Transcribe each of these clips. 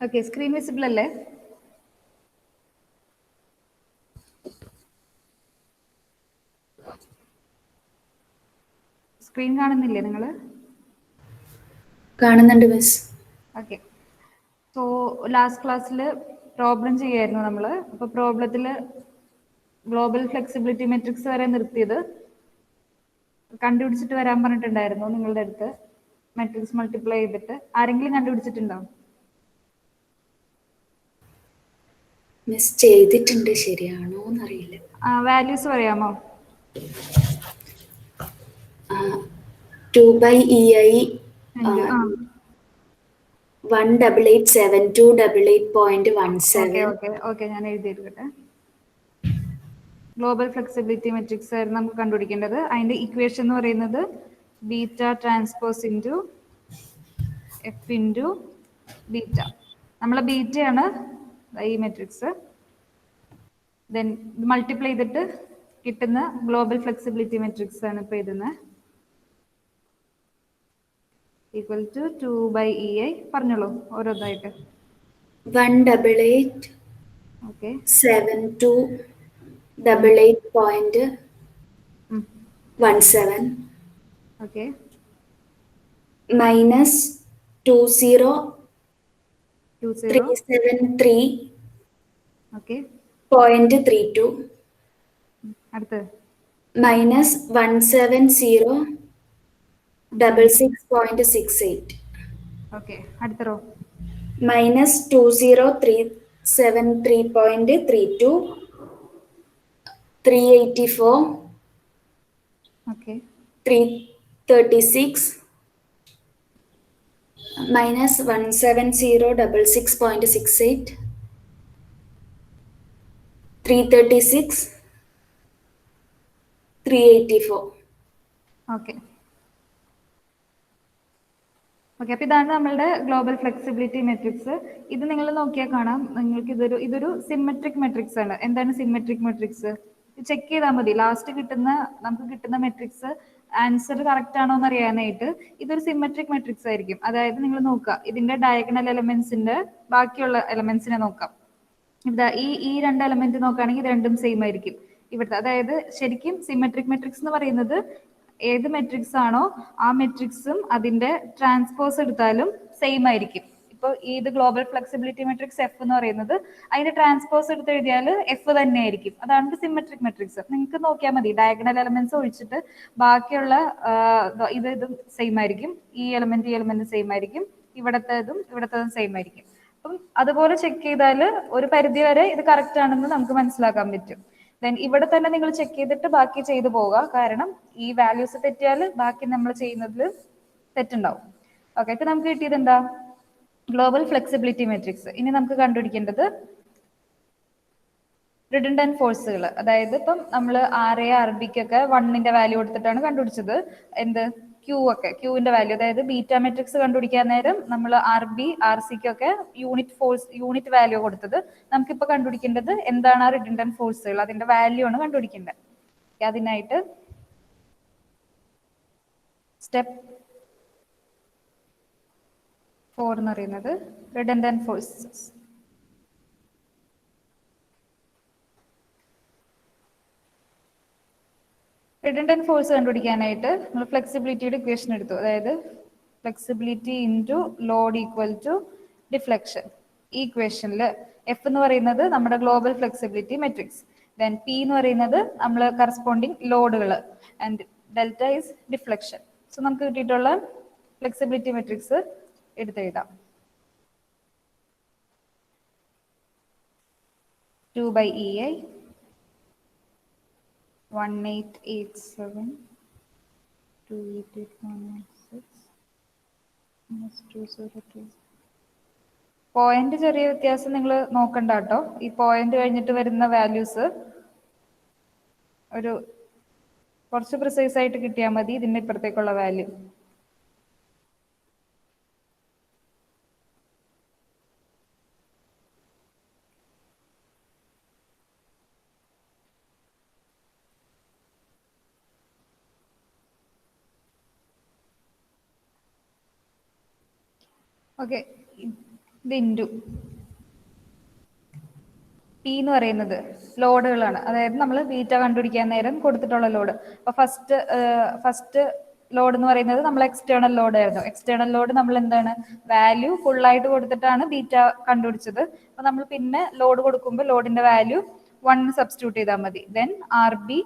Okay, screen visible അല്ലേ? Screen കാണുന്നില്ലേ നിങ്ങൾ? കാണുന്നുണ്ട് മിസ്. ഓക്കെ, സോ ലാസ്റ്റ് ക്ലാസ്സിൽ പ്രോബ്ലം ചെയ്യായിരുന്നു നമ്മൾ. അപ്പോൾ പ്രോബ്ലത്തിൽ ഗ്ലോബൽ ഫ്ലെക്സിബിലിറ്റി മെട്രിക്സ് വരെ നിർത്തിയത്. കണ്ടുപിടിച്ചിട്ട് വരാൻ പറഞ്ഞിട്ടുണ്ടായിരുന്നു നിങ്ങളുടെ അടുത്ത്. മെട്രിക്സ് മൾട്ടിപ്ലൈ ചെയ്തിട്ട് ആരെങ്കിലും കണ്ടുപിടിച്ചിട്ടുണ്ടോ? മിസ് ചെയ്തിട്ടുണ്ട്, ശരിയാണോ എന്നറിയില്ല. വാല്യൂസ് പറയാമോ? 2/EI into 1887288.17. ഓക്കെ, ഞാൻ എഴുതിയെടുക്കട്ടെ. ഗ്ലോബൽ ഫ്ലെക്സിബിലിറ്റി മെട്രിക്സ് ആയിരുന്നു നമുക്ക് കണ്ടുപിടിക്കേണ്ടത്. അതിന്റെ ഇക്വേഷൻ എന്ന് പറയുന്നത് beta transpose into F into beta. നമ്മളെ ബീറ്റയാണ് ഈ മെട്രിക്സ്. ദെൻ മൾട്ടിപ്ലൈ ചെയ്തിട്ട് കിട്ടുന്ന ഗ്ലോബൽ ഫ്ലെക്സിബിലിറ്റി മെട്രിക്സ് ആണ് ഇപ്പോൾ എഴുതുന്നത്. Equal to 2/EI. പറഞ്ഞോളൂ ഓരോന്നായിട്ട്. 1887288.17 ഓക്കെ, minus 20373.32 ഓക്കെ. അടുത്തത് minus 17066.68. ഓക്കെ, അടുത്ത row minus 20373.32 384 okay 336 minus 17066.68 336 384. Okay okay അപ്പോൾ ഇതാണ് നമ്മളുടെ ഗ്ലോബൽ ഫ്ലെക്സിബിലിറ്റി മെട്രിക്സ്. ഇത് നിങ്ങൾ നോക്കിയാൽ കാണാം, നിങ്ങൾക്ക് ഇതൊരു സിമെട്രിക് മെട്രിക്സ് ആണ്. എന്താണ് സിമെട്രിക് മെട്രിക്സ്? ചെക്ക് ചെയ്താൽ മതി. ലാസ്റ്റ് നമുക്ക് കിട്ടുന്ന മെട്രിക്സ് ആൻസർ കറക്റ്റ് ആണോ എന്ന് അറിയാനായിട്ട് ഇതൊരു സിമെട്രിക് മെട്രിക്സ് ആയിരിക്കും. അതായത് നിങ്ങൾ നോക്കുക, ഇതിന്റെ ഡയഗണൽ എലമെന്റ്സിന്റെ ബാക്കിയുള്ള എലമെന്റ്സിനെ നോക്കാം. ഇവിടെ ഈ രണ്ട് എലമെന്റ് നോക്കുകയാണെങ്കിൽ ഇത് രണ്ടും സെയിം ആയിരിക്കും ഇവിടുത്തെ. അതായത് ശരിക്കും സിമെട്രിക് മെട്രിക്സ് എന്ന് പറയുന്നത് ഏത് മെട്രിക്സ് ആണോ ആ മെട്രിക്സും അതിന്റെ ട്രാൻസ്പോസ് എടുത്താലും സെയിം ആയിരിക്കും. ഇപ്പോൾ ഇത് ഗ്ലോബൽ ഫ്ലെക്സിബിലിറ്റി മെട്രിക്സ് എഫ് എന്ന് പറയുന്നത് അതിന്റെ ട്രാൻസ്പോസ് എടുത്ത് എഴുതിയാൽ എഫ് തന്നെ ആയിരിക്കും. അതാണ് സിമെട്രിക് മെട്രിക്സ്. നിങ്ങൾക്ക് നോക്കിയാൽ മതി, ഡയഗണൽ എലമെന്റ്സ് ഒഴിച്ചിട്ട് ബാക്കിയുള്ള ഇതും സെയിം ആയിരിക്കും. ഈ എലമെന്റ് സെയിം ആയിരിക്കും. ഇവിടത്തേതും സെയിം ആയിരിക്കും. അപ്പം അതുപോലെ ചെക്ക് ചെയ്താൽ ഒരു പരിധി വരെ ഇത് കറക്റ്റ് ആണെന്ന് നമുക്ക് മനസ്സിലാക്കാൻ പറ്റും. ദെൻ ഇവിടെ തന്നെ നിങ്ങൾ ചെക്ക് ചെയ്തിട്ട് ബാക്കി ചെയ്തു പോവുക. കാരണം ഈ വാല്യൂസ് തെറ്റിയാൽ ബാക്കി നമ്മൾ ചെയ്യുന്നതിൽ തെറ്റുണ്ടാവും. ഓക്കെ, ഇപ്പൊ നമുക്ക് കിട്ടിയത് എന്താ? Global flexibility matrix. ഇനി നമുക്ക് കണ്ടുപിടിക്കേണ്ടത് റിഡൻഡന്റ് ഫോഴ്സുകൾ. അതായത് ഇപ്പം നമ്മൾ RA RBക്കൊക്കെ 1ന്റെ വാല്യൂ കൊടുത്തിട്ടാണ് കണ്ടുപിടിച്ചത്. എന്ത് ക്യൂവിന്റെ വാല്യൂ, അതായത് ബീറ്റ മെട്രിക്സ് കണ്ടുപിടിക്കാൻ നേരം നമ്മൾ RB RCക്കൊക്കെ യൂണിറ്റ് വാല്യൂ കൊടുത്തത്. നമുക്കിപ്പോൾ കണ്ടുപിടിക്കേണ്ടത് എന്താണ് ആ റിഡൻഡന്റ് ഫോഴ്സുകൾ, അതിന്റെ വാല്യൂ ആണ് കണ്ടുപിടിക്കേണ്ടത്. അതിനായിട്ട് സ്റ്റെപ്പ് 4 എന്ന് പറയുന്നത് റിഡൻഡന്റ് ഫോഴ്സസ്. റിഡൻഡന്റ് ഫോഴ്സ് കണ്ടുപിടിക്കാനായിട്ട് നമ്മൾ ഫ്ലെക്സിബിലിറ്റിയുടെ ഇക്വേഷൻ എടുത്തു. അതായത് flexibility into load equal to deflection. ഈ ഇക്വേഷനിൽ എഫ് എന്ന് പറയുന്നത് നമ്മുടെ global flexibility matrix, then P എന്ന് പറയുന്നത് നമ്മൾ കറസ്പോണ്ടിങ് ലോഡുകൾ, and delta is deflection. So നമുക്ക് കിട്ടിയിട്ടുള്ള ഫ്ലെക്സിബിലിറ്റി മെട്രിക്സ് എടുത്തെഴുതാം. 2/EI 1887 288.16 പോയിന്റ് ചെറിയ വ്യത്യാസം നിങ്ങൾ നോക്കണ്ട കേട്ടോ. ഈ പോയിന്റ് കഴിഞ്ഞിട്ട് വരുന്ന വാല്യൂസ് ഒരു കുറച്ച് പ്രിസൈസ് ആയിട്ട് കിട്ടിയാൽ മതി ഇതിന്റെ ഇപ്പുറത്തേക്കുള്ള വാല്യൂ. ഓക്കെ, ഇത് ഇൻറ്റു പി എന്ന് പറയുന്നത് ലോഡുകളാണ്. അതായത് നമ്മൾ ബീറ്റ കണ്ടുപിടിക്കാൻ നേരം കൊടുത്തിട്ടുള്ള ലോഡ്. അപ്പോൾ ഫസ്റ്റ് ലോഡ് എന്ന് പറയുന്നത് നമ്മൾ എക്സ്റ്റേണൽ ലോഡ് ആയിരുന്നു. എക്സ്റ്റേണൽ ലോഡ് നമ്മൾ എന്താണ് വാല്യൂ ഫുള്ളായിട്ട് കൊടുത്തിട്ടാണ് ബീറ്റ കണ്ടുപിടിച്ചത്. അപ്പോൾ നമ്മൾ പിന്നെ ലോഡ് കൊടുക്കുമ്പോൾ ലോഡിന്റെ വാല്യൂ 1 സബ്സ്റ്റിറ്റ്യൂട്ട് ചെയ്താൽ മതി. Then R B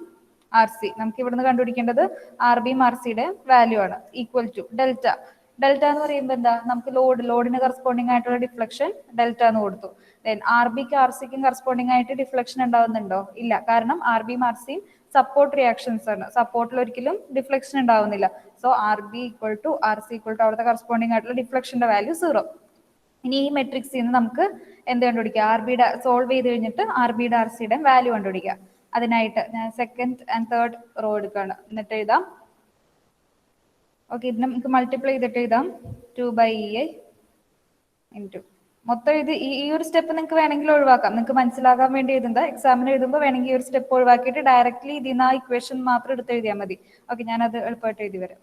R C നമുക്ക് ഇവിടുന്ന് കണ്ടുപിടിക്കേണ്ടത് ആർ ബിയും ആർ സിയുടെ വാല്യൂ ആണ്. Equal to delta. ഡെൽറ്റ എന്ന് പറയുമ്പോൾ എന്താ നമുക്ക് ലോഡിന് കറസ്പോണ്ടിങ് ആയിട്ടുള്ള ഡിഫ്ലക്ഷൻ ഡെൽറ്റ എന്ന് കൊടുത്തു. ദെൻ ആർ ബിക്ക് ആർ സിക്കും കറസ്പോണ്ടിങ് ആയിട്ട് ഡിഫ്ലക്ഷൻ ഉണ്ടാവുന്നുണ്ടോ? ഇല്ല. കാരണം ആർ ബിയും ആർ സിയും സപ്പോർട്ട് റിയാക്ഷൻസ് ആണ്. സപ്പോർട്ടിൽ ഒരിക്കലും ഡിഫ്ലക്ഷൻ ഉണ്ടാവുന്നില്ല. So R B equal to R C equal to അവിടുത്തെ കറസ്പോണ്ടിങ് ആയിട്ടുള്ള ഡിഫ്ലക്ഷന്റെ വാല്യൂ 0. ഇനി ഈ മെട്രിക്സിൽ നിന്ന് നമുക്ക് എന്ത് കണ്ടുപിടിക്കാം? ആർ ബിയുടെ സോൾവ് ചെയ്ത് കഴിഞ്ഞിട്ട് ആർ ബിയുടെ ആർ സിയുടെ വാല്യൂ കണ്ടുപിടിക്കാം. അതിനായിട്ട് ഞാൻ സെക്കൻഡ് ആൻഡ് തേർഡ് റോ എടുക്കുകയാണ്. എന്നിട്ട് എഴുതാം. ഓക്കെ, ഇതിനെ നമുക്ക് മൾട്ടിപ്ലൈ ചെയ്തിട്ട് എഴുതാം 2/ei ഇൻറ്റു മൊത്തം ഇത് ഈ ഒരു സ്റ്റെപ്പ് നിങ്ങൾക്ക് വേണമെങ്കിൽ ഒഴിവാക്കാം. നിങ്ങൾക്ക് മനസ്സിലാകാൻ വേണ്ടി എഴുതുന്നത് എക്സാമിന് എഴുതുമ്പോൾ വേണമെങ്കിൽ ഈ ഒരു സ്റ്റെപ്പ് ഒഴിവാക്കിയിട്ട് ഡയറക്റ്റ്ലി ഇതിൽ നിന്ന് ആ ഇക്വേഷൻ മാത്രം എടുത്ത് എഴുതിയാൽ മതി. ഓക്കെ, ഞാനത് എളുപ്പമായിട്ട് എഴുതി വരാം.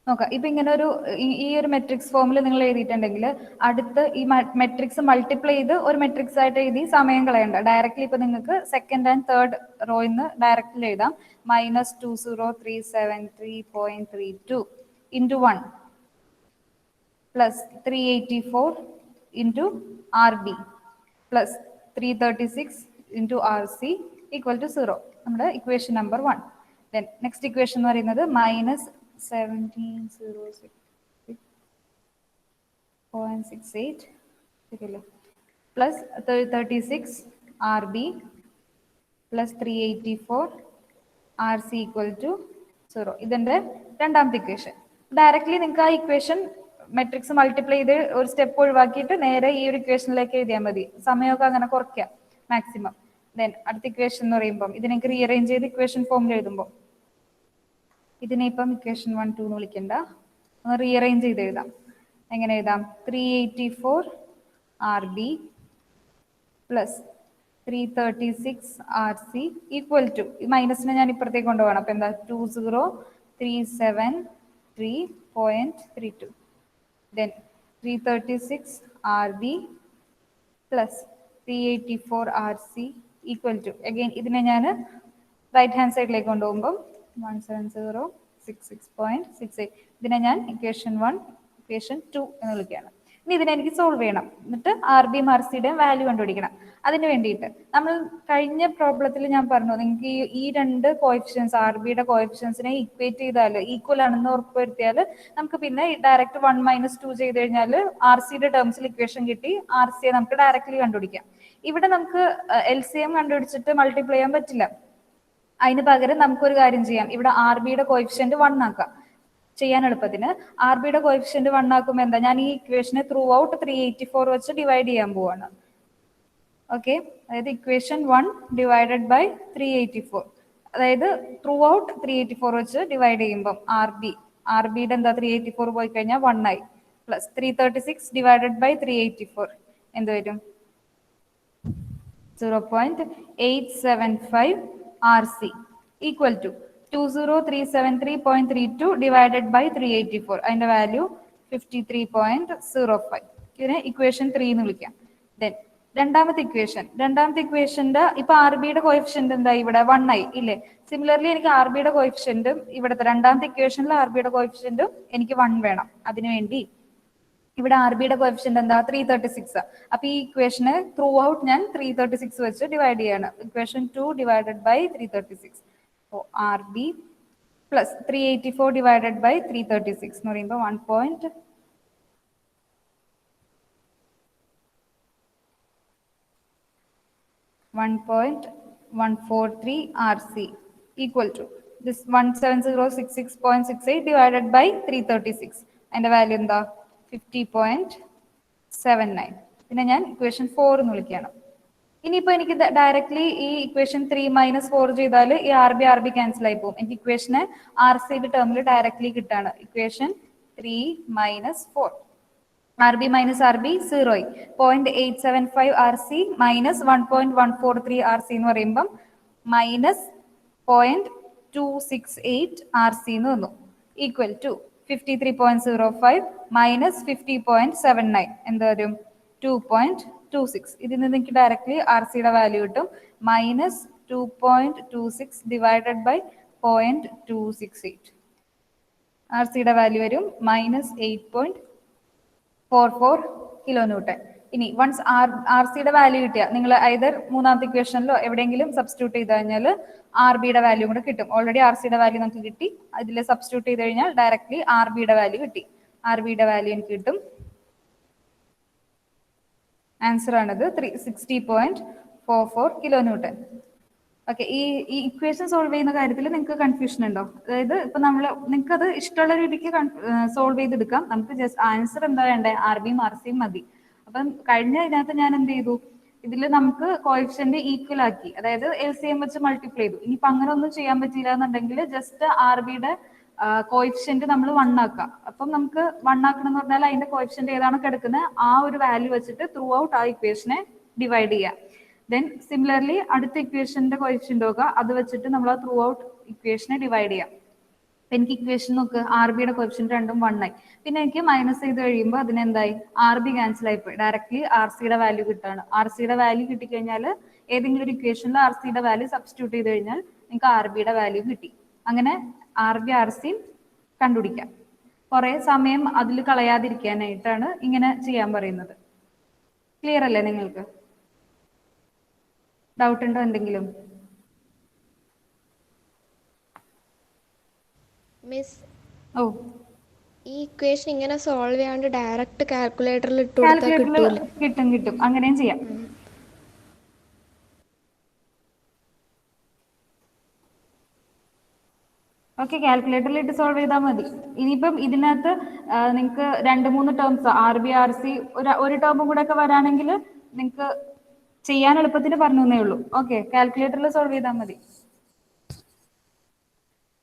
നോക്കാം. ഇപ്പൊ ഇങ്ങനെ ഈ ഒരു മെട്രിക്സ് ഫോമിൽ നിങ്ങൾ എഴുതിയിട്ടുണ്ടെങ്കിൽ അടുത്ത് ഈ മെട്രിക്സ് മൾട്ടിപ്ലൈ ചെയ്ത് ഒരു മെട്രിക്സ് ആയിട്ട് എഴുതി സമയം കളയണ്ട. ഡയറക്റ്റ്ലി ഇപ്പൊ നിങ്ങൾക്ക് സെക്കൻഡ് ആൻഡ് തേർഡ് റോയിന്ന് ഡയറക്റ്റ്ലി എഴുതാം. -20,373.32 into 1 plus 384 into R B plus 336 into R C equal to 0. നമ്മുടെ equation number 1. Then next equation എന്ന് പറയുന്നത് -1706.68 plus 36 R B plus 384 R C equal to 0. ഇതിന്റെ രണ്ടാമത്തെ ഇക്വേഷൻ. ഡയറക്റ്റ്ലി നിങ്ങൾക്ക് ആ ഇക്വേഷൻ മെട്രിക്സ് മൾട്ടിപ്ലൈ ചെയ്ത് ഒരു സ്റ്റെപ്പ് ഒഴിവാക്കിയിട്ട് നേരെ ഈ ഒരു ഇക്വേഷനിലേക്ക് എഴുതിയാൽ മതി. സമയമൊക്കെ അങ്ങനെ കുറയ്ക്കാം മാക്സിമം. ദെൻ അടുത്ത ഇക്വേഷൻ എന്ന് പറയുമ്പോൾ ഇതിനൊക്കെ റീഅറേഞ്ച് ചെയ്ത് ഇക്വേഷൻ ഫോമിൽ എഴുതുമ്പോൾ ഇതിനെ ഇപ്പം ഇക്വേഷൻ 1, 2 എന്ന് വിളിക്കണ്ട, ഒന്ന് റീഅറേഞ്ച് ചെയ്ത് എഴുതാം. എങ്ങനെ എഴുതാം? 384 R B plus 336 R C equal to മൈനസിനെ ഞാൻ ഇപ്പുറത്തേക്ക് കൊണ്ടുപോകണം. അപ്പൊ എന്താ 20,373.32 then 336 R B plus 384 R C equal to again ഇതിനെ ഞാൻ റൈറ്റ് ഹാൻഡ് സൈഡിലേക്ക് കൊണ്ടുപോകുമ്പോൾ 17066.68 ഇതിനെ ഞാൻ ഇക്വേഷൻ 1 ഇക്വേഷൻ 2 എന്ന് വിളിക്കുകയാണ്. ഇനി ഇതിനെ എനിക്ക് സോൾവ് ചെയ്യണം. എന്നിട്ട് ആർ ബിയും ആർ സിയുടെയും വാല്യൂ കണ്ടുപിടിക്കണം. അതിന് വേണ്ടിയിട്ട് നമ്മൾ കഴിഞ്ഞ പ്രോബ്ലത്തിൽ ഞാൻ പറഞ്ഞു നിങ്ങൾക്ക് ഈ രണ്ട് കോഎഫിഷ്യൻസ് ആർ ബിയുടെ കോഎഫിഷ്യൻസിനെ ഇക്വേറ്റ് ചെയ്താൽ ഈക്വൽ ആണെന്ന് ഉറപ്പുവരുത്തിയാൽ നമുക്ക് പിന്നെ ഡയറക്റ്റ് 1 - 2 ചെയ്ത് കഴിഞ്ഞാൽ ആർ സിയുടെ ടേംസിൽ ഇക്വേഷൻ കിട്ടി. ആർ സിയെ നമുക്ക് ഡയറക്റ്റ്ലി കണ്ടുപിടിക്കാം. ഇവിടെ നമുക്ക് LCM കണ്ടുപിടിച്ചിട്ട് മൾട്ടിപ്ലൈ ചെയ്യാൻ പറ്റില്ല. അതിന് പകരം നമുക്കൊരു കാര്യം ചെയ്യാം. ഇവിടെ ആർ ബിയുടെ കോഎഫിഷ്യന്റ് 1 ആക്കാം. ചെയ്യാൻ എളുപ്പത്തിന് ആർ ബിയുടെ കോഎഫിഷ്യന്റ് 1 ആക്കുമ്പോൾ എന്താ ഞാൻ ഈ ഇക്വേഷനെ ത്രൂ ഔട്ട് 384 വെച്ച് ഡിവൈഡ് ചെയ്യാൻ പോവാണ്. ഓക്കെ, അതായത് ഇക്വേഷൻ 1 ഡിവൈഡഡ് ബൈ 384, അതായത് ത്രൂ ഔട്ട് 384 വെച്ച് ഡിവൈഡ് ചെയ്യുമ്പോൾ ആർ ബിയുടെ എന്താ 384 പോയി കഴിഞ്ഞാൽ 1 ആയി. പ്ലസ് 336 ഡിവൈഡഡ് ബൈ 384 എന്ത് വരും? 0.875 R C equal to 20,373.32 divided by 384 അതിന്റെ വാല്യൂ 53.05. ഇതിനെ ഇക്വേഷൻ 3 എന്ന് വിളിക്കാം. ദെൻ രണ്ടാമത്തെ ഇക്വേഷന്റെ ഇപ്പൊ ആർ ബിയുടെ കോഎഫിഷ്യന്റ് എന്താ ഇവിടെ 1 ആയി ഇല്ലേ? സിമിലർലി എനിക്ക് ആർ ബിയുടെ കോഎഫിഷ്യന്റും ഇവിടുത്തെ രണ്ടാമത്തെ ഇക്വേഷനിൽ ആർ ബിയുടെ കോഎഫിഷ്യന്റും എനിക്ക് 1 വേണം. അതിനുവേണ്ടി ഇവിടെ ആർ ബിയുടെ കോഎഫിഷ്യന്റ് എന്താ 336. അപ്പൊ ഈ ഇക്വേഷന് ത്രൂ ഔട്ട് ഞാൻ 336 വെച്ച് ഡിവൈഡ് ചെയ്യാണ്. Equation 2 divided by 336. R B plus 384 divided by 336 എന്ന് പറയുമ്പോൾ 1.143 R C equal to this 17066.68 divided by 336 അതിന്റെ വാല്യൂ എന്താ 50.79. പിന്നെ ഞാൻ ഇക്വേഷൻ 4 എന്ന് വിളിക്കുകയാണ്. ഇനിയിപ്പോ എനിക്ക് ഡയറക്ട്ലി ഈ ഇക്വേഷൻ 3 - 4 ചെയ്താൽ ഈ ആർ ബി ക്യാൻസൽ ആയി പോകും. എനിക്ക് ഇക്വേഷന് ആർ സിയുടെ ടേമിൽ ഡയറക്ട്ലി കിട്ടാണ്. Equation 3 - 4 R B minus R B 0 ആയി. 0.875 R C minus 1.143 R C എന്ന് പറയുമ്പം -0.2 268 RC എന്ന് വന്നു ഈക്വൽ ടു 53.05 മൈനസ് 50.79 എന്ത് വരും 2.26. ഇതിൽ നിന്ന് എനിക്ക് ഡയറക്ട്ലി ആർ സിയുടെ വാല്യൂ കിട്ടും മൈനസ് 2.26 ഡിവൈഡഡ് ബൈ 0.268. ആർ സിയുടെ വാല്യൂ വരും മൈനസ് 8.44 കിലോ ന്യൂട്ടൺ. ഇനി വൺസ് ആർ സിയുടെ വാല്യൂ കിട്ടിയാൽ നിങ്ങൾ ഐദർ മൂന്നാമത്തെ ഇക്വേഷനിലോ എവിടെയെങ്കിലും സബ്സ്റ്റിറ്റ്യൂട്ട് ചെയ്ത് കഴിഞ്ഞാൽ ആർ ബിയുടെ വാല്യൂ കൂടെ കിട്ടും. ഓൾറെഡി ആർ സിയുടെ വാല്യൂ നമുക്ക് കിട്ടി, അതിൽ സബ്സ്റ്റിറ്റ്യൂട്ട് ചെയ്ത് കഴിഞ്ഞാൽ ഡയറക്ട്ലി ആർ ബിയുടെ വാല്യൂ കിട്ടി. ആർ ബിയുടെ വാല്യൂ എനിക്ക് കിട്ടും, ആൻസർ ആണിത് 360.44 കിലോ ന്യൂട്ടൺ. ഓക്കെ, ഈ ഇക്വേഷൻ സോൾവ് ചെയ്യുന്ന കാര്യത്തിൽ നിങ്ങൾക്ക് കൺഫ്യൂഷൻ ഉണ്ടോ? അതായത് ഇപ്പൊ നിങ്ങൾക്ക് അത് ഇഷ്ടമുള്ള രീതിക്ക് സോൾവ് ചെയ്തെടുക്കാം. നമുക്ക് ജസ്റ്റ് ആൻസർ എന്താ വേണ്ടേ, ആർ ബിയും ആർ സിയും മതി. അപ്പം കഴിഞ്ഞ ഇതിനകത്ത് ഞാൻ എന്ത് ചെയ്തു, ഇതിൽ നമുക്ക് കോഎഫിഷ്യന്റ് ഈക്വൽ ആക്കി, അതായത് എൽ സി എം വെച്ച് മൾട്ടിപ്ലൈ ചെയ്തു. ഇനിയിപ്പോ അങ്ങനെ ഒന്നും ചെയ്യാൻ പറ്റില്ല എന്നുണ്ടെങ്കിൽ ജസ്റ്റ് ആർ ബിയുടെ കോഎഫിഷ്യന്റ് നമ്മൾ 1 ആക്കാം. അപ്പം നമുക്ക് 1 ആക്കണം എന്ന് പറഞ്ഞാൽ അതിന്റെ കോഎഫിഷ്യന്റ് ഏതാണോ കിടക്കുന്നത് ആ ഒരു വാല്യൂ വെച്ചിട്ട് ത്രൂ ഔട്ട് ആ ഇക്വേഷനെ ഡിവൈഡ് ചെയ്യാം. ദെൻ സിമിലർലി അടുത്ത ഇക്വേഷന്റെ കോഎഫിഷ്യന്റ് നോക്കുക, അത് വെച്ചിട്ട് നമ്മൾ ആ ത്രൂ ഔട്ട് ഇക്വേഷനെ ഡിവൈഡ് ചെയ്യാം. അപ്പൊ എനിക്ക് ഇക്വേഷൻ നോക്ക്, ആർ ബിയുടെ കോഎഫിഷ്യന്റ് രണ്ടും 1 ആയി. പിന്നെ എനിക്ക് മൈനസ് ചെയ്ത് കഴിയുമ്പോൾ അതിനെന്തായി, ആർ ബി ക്യാൻസൽ ആയിപ്പോയി, ഡയറക്ട്ലി ആർ സിയുടെ വാല്യൂ കിട്ടാണ്. ആർ സിയുടെ വാല്യൂ കിട്ടിക്കഴിഞ്ഞാൽ ഏതെങ്കിലും ഒരു ഇക്വേഷനിൽ ആർ സിയുടെ വാല്യൂ സബ്സ്റ്റിറ്റ്യൂട്ട് ചെയ്ത് കഴിഞ്ഞാൽ നിങ്ങൾക്ക് ആർ ബിയുടെ വാല്യൂ കിട്ടി. അങ്ങനെ ആർ ബി ആർ സിയും കണ്ടുപിടിക്കാം. കുറെ സമയം അതിൽ കളയാതിരിക്കാനായിട്ടാണ് ഇങ്ങനെ ചെയ്യാൻ പറയുന്നത്. ക്ലിയർ അല്ലേ നിങ്ങൾക്ക്? ഡൗട്ട് ഉണ്ടോ എന്തെങ്കിലും? മിസ്, ഓ, ഈ ഇക്വേഷൻ ഇങ്ങനെ സോൾവ് ചെയ്യാണ്ട് ഡയറക്റ്റ് കാൽക്കുലേറ്ററിൽ ഇട്ട് കൊടുത്താൽ കിട്ടൂല? കിട്ടും, അങ്ങനെയും ചെയ്യാം. ഓക്കെ, കാൽക്കുലേറ്ററിൽ ഇട്ട് സോൾവ് ചെയ്താൽ മതി. ഇനിയിപ്പം ഇതിനകത്ത് നിങ്ങൾക്ക് 2-3 terms R B R C ഒരു ടേമും കൂടെ ഒക്കെ വരാണെങ്കിൽ നിങ്ങൾക്ക് ചെയ്യാൻ എളുപ്പത്തിന് പറഞ്ഞു തന്നേ ഉള്ളൂ. ഓക്കെ, കാൽക്കുലേറ്ററിൽ സോൾവ് ചെയ്താൽ മതി.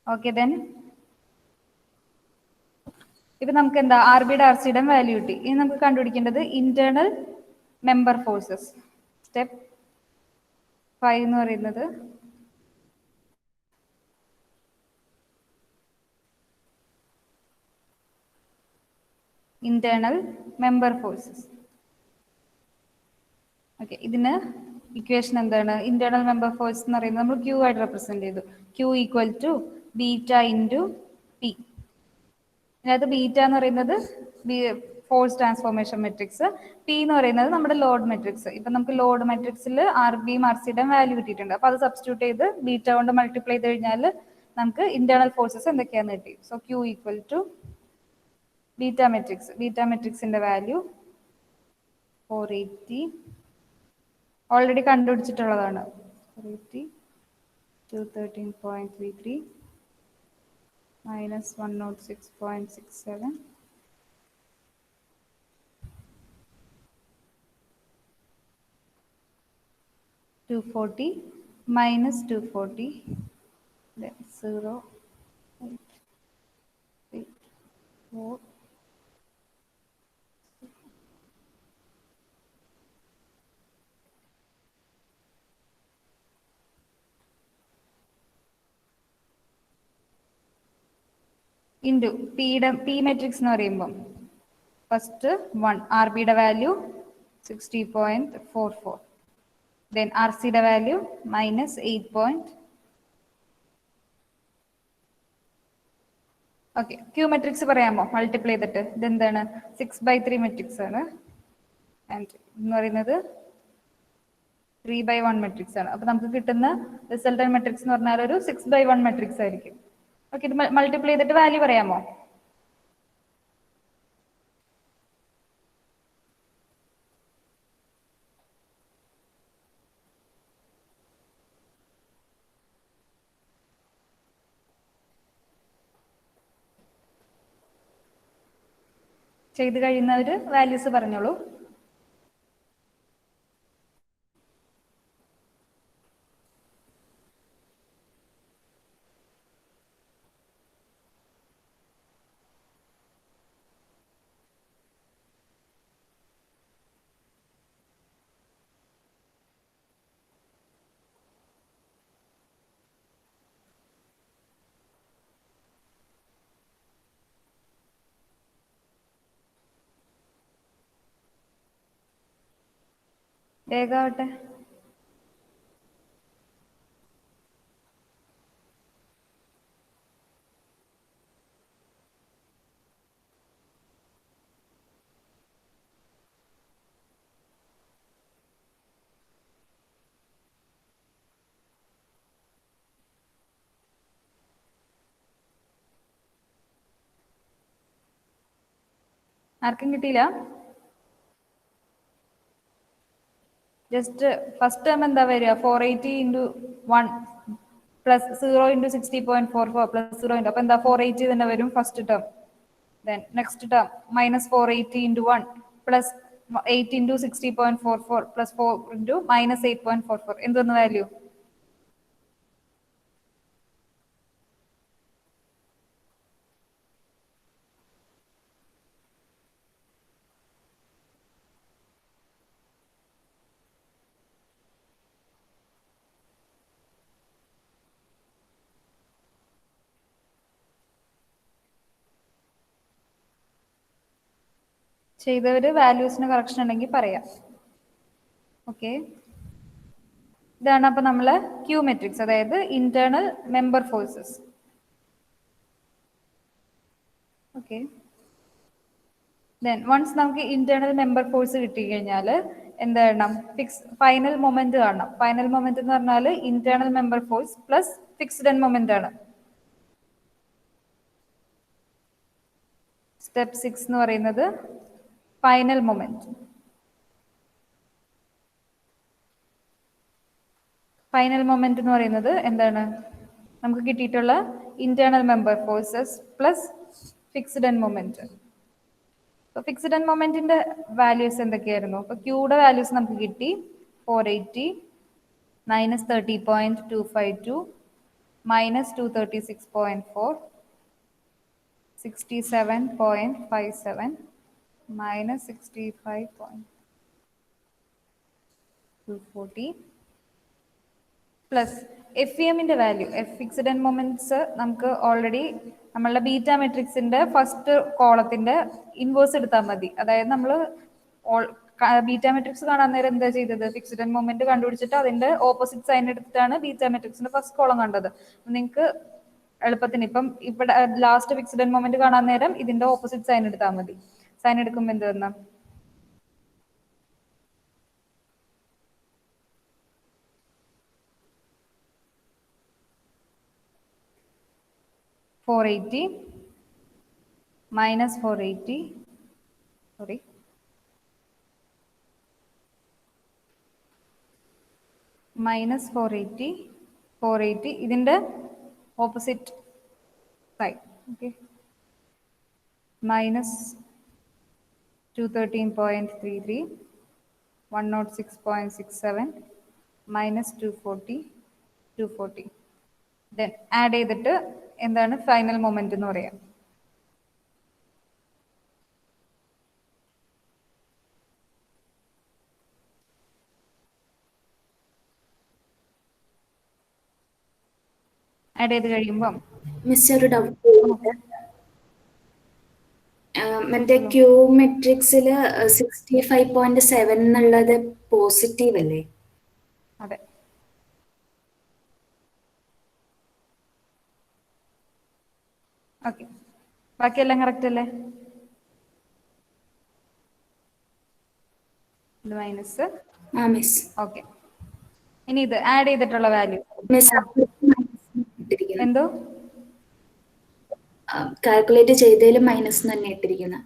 ഓക്കെ, ദെൻ ഇപ്പൊ നമുക്ക് എന്താ ആർ ബിയുടെ ആർ സിയുടെ വാല്യൂ കിട്ടി. ഇനി നമുക്ക് കണ്ടുപിടിക്കേണ്ടത് ഇന്റേണൽ മെമ്പർ ഫോഴ്സസ്. സ്റ്റെപ്പ് 5 എന്ന് പറയുന്നത് ഇന്റേണൽ മെമ്പർ ഫോഴ്സസ്. ഓക്കെ, ഇതിന് ഇക്വേഷൻ എന്താണ്? ഇന്റേണൽ മെമ്പർ ഫോഴ്സ് എന്ന് പറയുന്നത് നമ്മൾ ക്യൂ ആയിട്ട് റെപ്രസെന്റ് ചെയ്തു. Q equal to beta into P. ഇതിനകത്ത് ബീറ്റ എന്ന് പറയുന്നത് ഫോഴ്സ് ട്രാൻസ്ഫോർമേഷൻ മെട്രിക്സ്, പി എന്ന് പറയുന്നത് നമ്മുടെ ലോഡ് മെട്രിക്സ്. ഇപ്പൊ നമുക്ക് ലോഡ് മെട്രിക്സിൽ ആർ ബിയും ആർ സിയുടെ വാല്യൂ കിട്ടിയിട്ടുണ്ട്. അപ്പൊ അത് സബ്സ്റ്റിറ്റ്യൂട്ട് ചെയ്ത് ബീറ്റ കൊണ്ട് മൾട്ടിപ്ലൈ ചെയ്ത് കഴിഞ്ഞാൽ നമുക്ക് ഇന്റേണൽ ഫോഴ്സസ് എന്തൊക്കെയാണെന്ന് കിട്ടി. So Q equal to beta മെട്രിക്സിന്റെ വാല്യൂ 480, ഓൾറെഡി കണ്ടുപിടിച്ചിട്ടുള്ളതാണ്. 480 213.33 minus 106.67 240 minus 240 then 0 8 8 4 into P matrix എന്ന് പറയുമ്പോൾ ഫസ്റ്റ് 1 ആർ ബിയുടെ വാല്യൂ 60.44, ദെൻ ആർ സിയുടെ value minus 8. Okay, Q matrix പറയാമോ മൾട്ടിപ്ലൈ ചെയ്തിട്ട്? ഇതെന്താണ്? 6/3 മെട്രിക്സ് ആണ്. ആൻഡ് എന്ന് പറയുന്നത് 3/1 മെട്രിക്സ് ആണ്. അപ്പൊ നമുക്ക് കിട്ടുന്ന റിസൾട്ടന്റ് മെട്രിക്സ് എന്ന് പറഞ്ഞാൽ ഒരു 6/1 മെട്രിക്സ് ആയിരിക്കും. ഓക്കെ, ഇത് മൾട്ടിപ്ലൈ ചെയ്തിട്ട് വാല്യൂ പറയാമോ? ചെയ്ത് കഴിയുന്നവര് വാല്യൂസ് പറഞ്ഞോളൂ. വേഗമാവട്ടെ. ആർക്കും കിട്ടിയില്ല? ജസ്റ്റ് ഫസ്റ്റ് ടേം എന്താ വരിക? 480 into 1 plus 0 into 60.44 plus 0 into, അപ്പോൾ എന്താ 480 തന്നെ വരും first term. Then next term minus 480 into 1 plus 8 into 60.44 plus 4 into minus 8.44. എന്തൊന്ന് വാല്യൂ? ചെയ്തവര് വാല്യൂസിന് കറക്ഷൻ ഉണ്ടെങ്കിൽ പറയാം. ഓക്കെ, ഇതാണ് അപ്പൊ നമ്മള് ക്യൂ മെട്രിക്സ്, അതായത് internal member forces. Okay, then once നമുക്ക് ഇന്റേണൽ മെമ്പർ ഫോഴ്സ് കിട്ടിക്കഴിഞ്ഞാൽ എന്ത് ചെയ്യണം? ഫൈനൽ മൊമെന്റ് കാണണം. ഫൈനൽ മൊമെന്റ് എന്ന് പറഞ്ഞാൽ internal member force plus fixed end moment ആണ്. സ്റ്റെപ്പ് 6 എന്ന് പറയുന്നത് ഫൈനൽ മൊമെന്റ്. ഫൈനൽ മൊമെന്റ് എന്ന് പറയുന്നത് എന്താണ്? നമുക്ക് കിട്ടിയിട്ടുള്ള internal member forces plus fixed end moment. Fixed end മൊമെന്റിന്റെ വാല്യൂസ് എന്തൊക്കെയായിരുന്നു? അപ്പൊ ക്യൂയുടെ വാല്യൂസ് നമുക്ക് കിട്ടി 480 minus 30.252 minus 236.4 67.57 minus 65.240 plus F എമ്മിന്റെ വാല്യൂ. ഫിക്സ്ഡ് എൻഡ് മൊമെന്റ്സ് നമുക്ക് ഓൾറെഡി നമ്മളുടെ ബീറ്റ മെട്രിക്സിന്റെ ഫസ്റ്റ് കോളത്തിന്റെ ഇൻവേഴ്സ് എടുത്താൽ മതി. അതായത് നമ്മൾ ബീറ്റ മെട്രിക്സ് കാണാൻ നേരം എന്താ ചെയ്തത്? ഫിക്സ്ഡ് എൻഡ് മൊമെന്റ് കണ്ടുപിടിച്ചിട്ട് അതിന്റെ ഓപ്പോസിറ്റ് സൈൻ എടുത്തിട്ടാണ് ബീറ്റ മെട്രിക്സിന്റെ ഫസ്റ്റ് കോളം കണ്ടത്. നിങ്ങൾക്ക് എളുപ്പത്തിന് ഇപ്പം ഇവിടെ ലാസ്റ്റ് ഫിക്സ്ഡ് എൻഡ് മൊമെന്റ് കാണാൻ നേരം ഇതിന്റെ ഓപ്പോസിറ്റ് സൈൻ എടുത്താൽ മതി. സൈൻ എടുക്കുമ്പോൾ എന്ത് വന്നാ? 480 minus 480, sorry, minus 480 ഇതിന്റെ opposite side. Okay, minus 213.33 106.67 minus 240 then add ചെയ്തിട്ട് എന്താണ് ഫൈനൽ മൊമെന്റ് എന്ന് പറയാം. ആഡ് ചെയ്ത് കഴിയുമ്പോൾ മിസ് ഒരു ഡൗട്ട്. മറ്റേ ക്യൂ മെട്രിക്സില് 65.7 എന്നുള്ളത് പോസിറ്റീവ് അല്ലേ? അതെ, ഓക്കെ, ബാക്കിയെല്ലാം കറക്റ്റ് അല്ലേ? ഇത് മൈനസ്. ആ മിസ്. ഓക്കെ, ഇനി ഇത് ആഡ് ചെയ്തിട്ടുള്ള വാല്യൂ മിസ് എന്തോ? കാൽക്കുലേറ്റ് ചെയ്തതിൽ മൈനസ് തന്നെ ഇട്ടിരിക്കുന്നത്.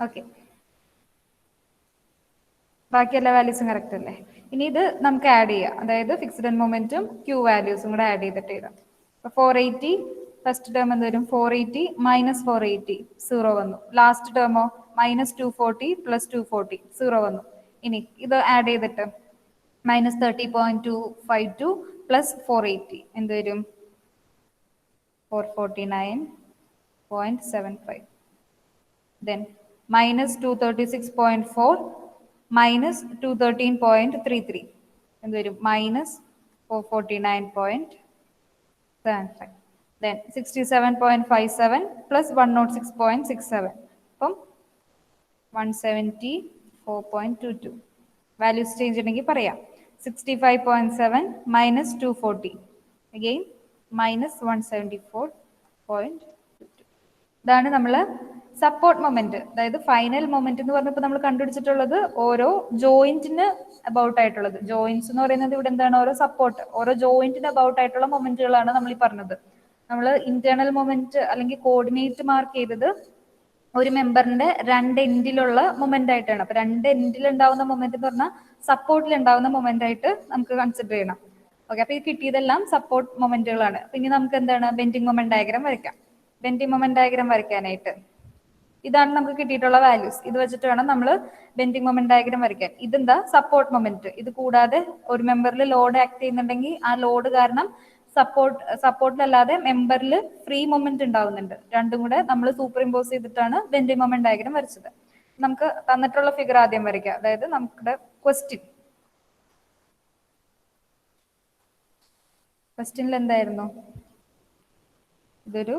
ഓക്കെ, ബാക്കി എല്ലാ വാല്യൂസും കറക്റ്റ് അല്ലേ? ഇനി ഇത് നമുക്ക് ആഡ് ചെയ്യാം, അതായത് ഫിക്സ്ഡ് എൻഡ് മൊമെന്റും ക്യൂ വാല്യൂസും കൂടെ ആഡ് ചെയ്തിട്ട് എഴുതാം. അപ്പൊ 480 ഫസ്റ്റ് ടേം എന്ത് വരും? 480 മൈനസ് 480 സീറോ വന്നു. ലാസ്റ്റ് ടേമോ മൈനസ് 240 പ്ലസ് 240 സീറോ വന്നു. ഇനി ഇത് ആഡ് ചെയ്തിട്ട് മൈനസ് 30.252 പ്ലസ് 480 എന്ത് വരും? 449.75. Then minus 236.4 minus 213.33 എന്ത് വരും? മൈനസ് 449.75. ദെൻ 67.57 പ്ലസ് 106.67 അപ്പം 174.22. വാല്യൂസ് ചേഞ്ച് ഉണ്ടെങ്കിൽ പറയാം. 65.7 മൈനസ് 240 അഗെയിൻ മൈനസ് 174.22. ഇതാണ് നമ്മൾ സപ്പോർട്ട് മൊമെന്റ്, അതായത് ഫൈനൽ മൊമെന്റ് എന്ന് പറഞ്ഞപ്പോൾ നമ്മൾ കണ്ടുപിടിച്ചിട്ടുള്ളത് ഓരോ ജോയിന്റിന് അബൌട്ട് ആയിട്ടുള്ളത്. ജോയിന്റ്സ് എന്ന് പറയുന്നത് ഇവിടെ എന്താണ്, ഓരോ സപ്പോർട്ട്, ഓരോ ജോയിന്റിന് അബൌട്ട് ആയിട്ടുള്ള മൊമെന്റുകളാണ് നമ്മൾ ഈ പറഞ്ഞത്. നമ്മൾ ഇന്റേണൽ മൊമെന്റ് അല്ലെങ്കിൽ കോർഡിനേറ്റ് മാർക്ക് ചെയ്തത് ഒരു മെമ്പറിന്റെ രണ്ട് എൻഡിലുള്ള മൊമെന്റ് ആയിട്ടാണ്. അപ്പൊ രണ്ട് എൻഡിൽ ഉണ്ടാവുന്ന മൊമെന്റ് എന്ന് പറഞ്ഞാൽ സപ്പോർട്ടിൽ ഉണ്ടാവുന്ന മൊമെന്റ് ആയിട്ട് നമുക്ക് കൺസിഡർ ചെയ്യണം. ഓക്കെ, അപ്പൊ ഈ കിട്ടിയതെല്ലാം സപ്പോർട്ട് മൊമെന്റുകളാണ്. അപ്പൊ ഇനി നമുക്ക് എന്താണ് ബെൻഡിങ് മൊമെന്റ് ഡയഗ്രാം വരയ്ക്കാം. ബെൻഡിങ് മൊമെന്റ് ഡയഗ്രാം വരയ്ക്കാനായിട്ട് ഇതാണ് നമുക്ക് കിട്ടിയിട്ടുള്ള വാല്യൂസ്. ഇത് വെച്ചിട്ട് വേണം നമ്മൾ ബെൻഡിങ് മൊമെന്റ് ഡയഗ്രാം വരയ്ക്കാൻ. ഇതെന്താ സപ്പോർട്ട് മൊമെന്റ്. ഇത് കൂടാതെ ഒരു മെമ്പറിൽ ലോഡ് ആക്ട് ചെയ്യുന്നുണ്ടെങ്കിൽ ആ ലോഡ് കാരണം സപ്പോർട്ടിലല്ലാതെ മെമ്പറിൽ ഫ്രീ മൊമെന്റ് ഉണ്ടാവുന്നുണ്ട്. രണ്ടും കൂടെ നമ്മൾ സൂപ്പർ ഇമ്പോസ് ചെയ്തിട്ടാണ് ബെൻഡിങ് മൊമെന്റ് ഡയഗ്രാം വരച്ചത്. നമുക്ക് തന്നിട്ടുള്ള ഫിഗർ ആദ്യം വരയ്ക്കാം. അതായത് നമ്മുടെ ക്വസ്റ്റ്യനിൽ എന്തായിരുന്നു, ഇതൊരു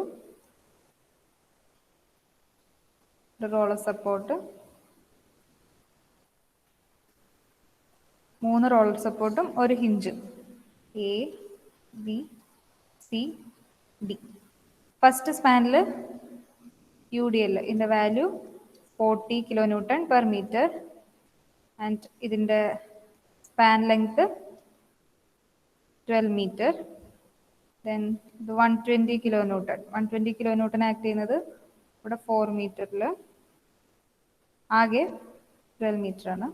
റോളർ സപ്പോർട്ട്, 3 റോളർ സപ്പോർട്ടും ഒരു ഹിഞ്ചും, A B C D. First സ്പാനിൽ യു ഡി എൽ ഇതിന്റെ value 40 kilo newton per metre and ഇതിന്റെ സ്പാൻ ലെങ്ത് 12 മീറ്റർ. ദെൻ ഇത് 120 kilo newton. 120 kilo newton act ചെയ്യുന്നത് ഇവിടെ 4 മീറ്ററിൽ, ആകെ 12 മീറ്റർ ആണ്.